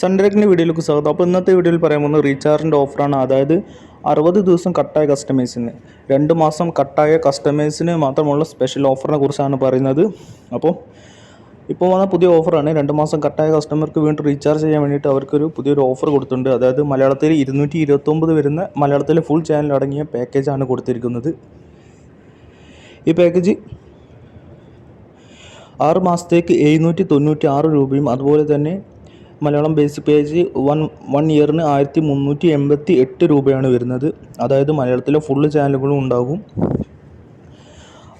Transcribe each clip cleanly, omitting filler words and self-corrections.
സൺഡയറക്റ്റിൻ്റെ വീഡിയോയിലേക്ക് സ്വാഗതം. അപ്പോൾ ഇന്നത്തെ വീഡിയോയിൽ പറയാൻ പോകുന്നത് റീചാർജിൻ്റെ ഓഫറാണ്. അതായത് 60 ദിവസം കട്ടായ കസ്റ്റമേഴ്സിന് 2 മാസം കട്ടായ കസ്റ്റമേഴ്സിന് മാത്രമുള്ള സ്പെഷ്യൽ ഓഫറിനെ കുറിച്ചാണ് പറയുന്നത്. ഇപ്പോൾ വന്ന പുതിയ ഓഫറാണ്. 2 മാസം കട്ടായ കസ്റ്റമർക്ക് വീണ്ടും റീചാർജ് ചെയ്യാൻ വേണ്ടിയിട്ട് അവർക്കൊരു പുതിയൊരു ഓഫർ കൊടുത്തിട്ടുണ്ട്. അതായത് മലയാളത്തിൽ 229 വരുന്ന മലയാളത്തിലെ ഫുൾ ചാനൽ അടങ്ങിയ പാക്കേജാണ് കൊടുത്തിരിക്കുന്നത്. ഈ പാക്കേജ് 6 മാസത്തേക്ക് 796 രൂപയും അതുപോലെ തന്നെ മലയാളം ബേസിക് പേജ് വൺ ഇയറിന് 1388 രൂപയാണ് വരുന്നത്. അതായത് മലയാളത്തിലെ ഫുള്ള് ചാനലുകളും ഉണ്ടാകും.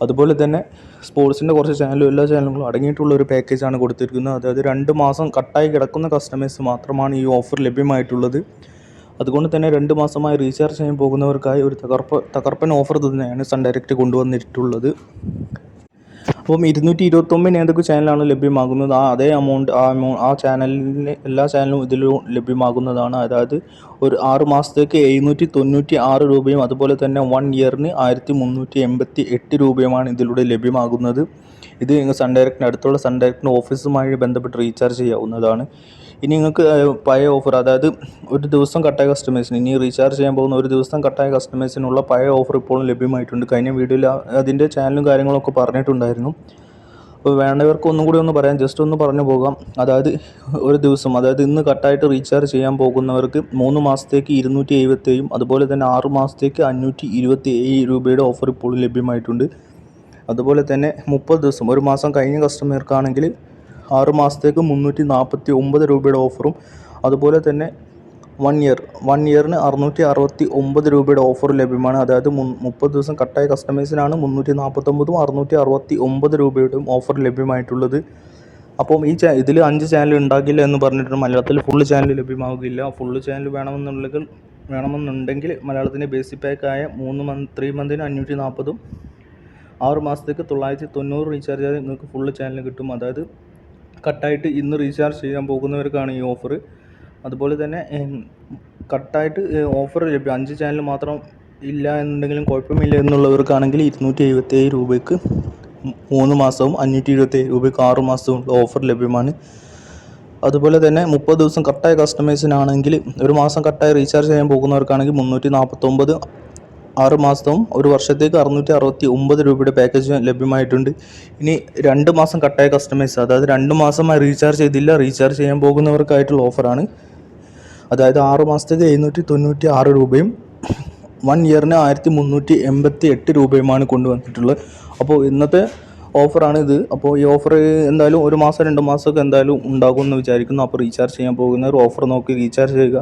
അതുപോലെ തന്നെ സ്പോർട്സിൻ്റെ കുറച്ച് ചാനലും എല്ലാ ചാനലുകളും അടങ്ങിയിട്ടുള്ള ഒരു പാക്കേജാണ് കൊടുത്തിരിക്കുന്നത്. അതായത് 2 മാസം കട്ടായി കിടക്കുന്ന കസ്റ്റമേഴ്സ് മാത്രമാണ് ഈ ഓഫർ ലഭ്യമായിട്ടുള്ളത്. അതുകൊണ്ട് തന്നെ 2 മാസമായി റീചാർജ് ചെയ്യാൻ പോകുന്നവർക്കായി ഒരു തകർപ്പൻ ഓഫർ തന്നെയാണ് സൺ ഡയറക്റ്റ് കൊണ്ടുവന്നിട്ടുള്ളത്. അപ്പം 229 ഏതൊക്കെ ചാനലാണ് ലഭ്യമാകുന്നത് അതേ എമൗണ്ട് ആ ചാനലിന് എല്ലാ ചാനലും ഇതിലും ലഭ്യമാകുന്നതാണ്. അതായത് ഒരു 6 മാസത്തേക്ക് 796 രൂപയും അതുപോലെ തന്നെ 1 ഇയറിന് 1388 രൂപയുമാണ് ഇതിലൂടെ ലഭ്യമാകുന്നത്. ഇത് സൺ ഡയറക്റ്റിന് അടുത്തുള്ള സൺ ഡയറക്റ്റിൻ്റെ ഓഫീസുമായി ബന്ധപ്പെട്ട് റീചാർജ് ചെയ്യാവുന്നതാണ്. ഇനി നിങ്ങൾക്ക് പഴയ ഓഫർ, അതായത് ഒരു ദിവസം കട്ടായ കസ്റ്റമേഴ്സിന്, ഇനി റീചാർജ് ചെയ്യാൻ പോകുന്ന ഒരു ദിവസം കട്ടായ കസ്റ്റമേഴ്സിനുള്ള പഴയ ഓഫർ ഇപ്പോഴും ലഭ്യമായിട്ടുണ്ട്. കഴിഞ്ഞ വീഡിയോയിൽ അതിൻ്റെ ചാനലും കാര്യങ്ങളൊക്കെ പറഞ്ഞിട്ടുണ്ടായിരുന്നു. അപ്പോൾ വേണ്ടവർക്ക് ഒന്നും കൂടി ഒന്ന് പറയാം, ജസ്റ്റ് ഒന്ന് പറഞ്ഞു പോകാം. അതായത് ഒരു ദിവസം, അതായത് ഇന്ന് കട്ടായിട്ട് റീചാർജ് ചെയ്യാൻ പോകുന്നവർക്ക് 3 മാസത്തേക്ക് 277 അതുപോലെ തന്നെ 6 മാസത്തേക്ക് 527 രൂപയുടെ ഓഫർ ഇപ്പോൾ ലഭ്യമായിട്ടുണ്ട്. അതുപോലെ തന്നെ 30 ദിവസം, ഒരു മാസം കഴിഞ്ഞ കസ്റ്റമർക്കാണെങ്കിൽ 6 മാസത്തേക്ക് 349 രൂപയുടെ ഓഫറും അതുപോലെ തന്നെ 1 ഇയറിന് 669 രൂപയുടെ ഓഫർ ലഭ്യമാണ്. അതായത് 30 ദിവസം കട്ടായ കസ്റ്റമേഴ്സിനാണ് 349ഉം 669 രൂപയുടെയും ഓഫർ ലഭ്യമായിട്ടുള്ളത്. അപ്പം ഇതിൽ 5 ചാനൽ ഉണ്ടാകില്ല എന്ന് പറഞ്ഞിട്ടുണ്ട്. മലയാളത്തിൽ ഫുള്ള് ചാനൽ ലഭ്യമാവുകയില്ല. ഫുള്ള് ചാനൽ വേണമെന്നുണ്ടെങ്കിൽ മലയാളത്തിൻ്റെ ബേസിക് പാക്കായ 3 മന്തിന് 540ഉം 6 മാസത്തേക്ക് 990 റീചാർജ് ചെയ്താൽ നിങ്ങൾക്ക് ഫുള്ള് ചാനൽ കിട്ടും. അതായത് കട്ടായിട്ട് ഇന്ന് റീചാർജ് ചെയ്യാൻ പോകുന്നവർക്കാണ് ഈ ഓഫർ. അതുപോലെ തന്നെ കട്ടായിട്ട് ഓഫർ ലഭ്യം 5 ചാനൽ മാത്രം ഇല്ല എന്നുണ്ടെങ്കിലും കുഴപ്പമില്ല എന്നുള്ളവർക്കാണെങ്കിൽ 277 രൂപയ്ക്ക് 3 മാസവും 527 രൂപയ്ക്ക് 6 മാസവും ഓഫർ ലഭ്യമാണ്. അതുപോലെ തന്നെ 30 ദിവസം കട്ടായ കസ്റ്റമേഴ്സിനാണെങ്കിൽ, ഒരു മാസം കട്ടായി റീചാർജ് ചെയ്യാൻ പോകുന്നവർക്കാണെങ്കിൽ 349, 6 മാസവും ഒരു വർഷത്തേക്ക് 669 രൂപയുടെ പാക്കേജ് ലഭ്യമായിട്ടുണ്ട്. ഇനി 2 മാസം കട്ടായ കസ്റ്റമേഴ്സ്, അതായത് 2 മാസമായി റീചാർജ് ചെയ്തില്ല, റീചാർജ് ചെയ്യാൻ പോകുന്നവർക്കായിട്ടുള്ള ഓഫറാണ്. അതായത് 6 മാസത്തേക്ക് 796 രൂപയും 1 ഇയറിന് 1388 രൂപയുമാണ് കൊണ്ടുവന്നിട്ടുള്ളത്. അപ്പോൾ ഇന്നത്തെ ഓഫറാണിത്. അപ്പോൾ ഈ ഓഫർ എന്തായാലും 1 മാസം 2 മാസമൊക്കെ എന്തായാലും ഉണ്ടാകുമെന്ന് വിചാരിക്കുന്നു. അപ്പോൾ റീചാർജ് ചെയ്യാൻ പോകുന്നവർ ഓഫർ നോക്കി റീചാർജ് ചെയ്യുക.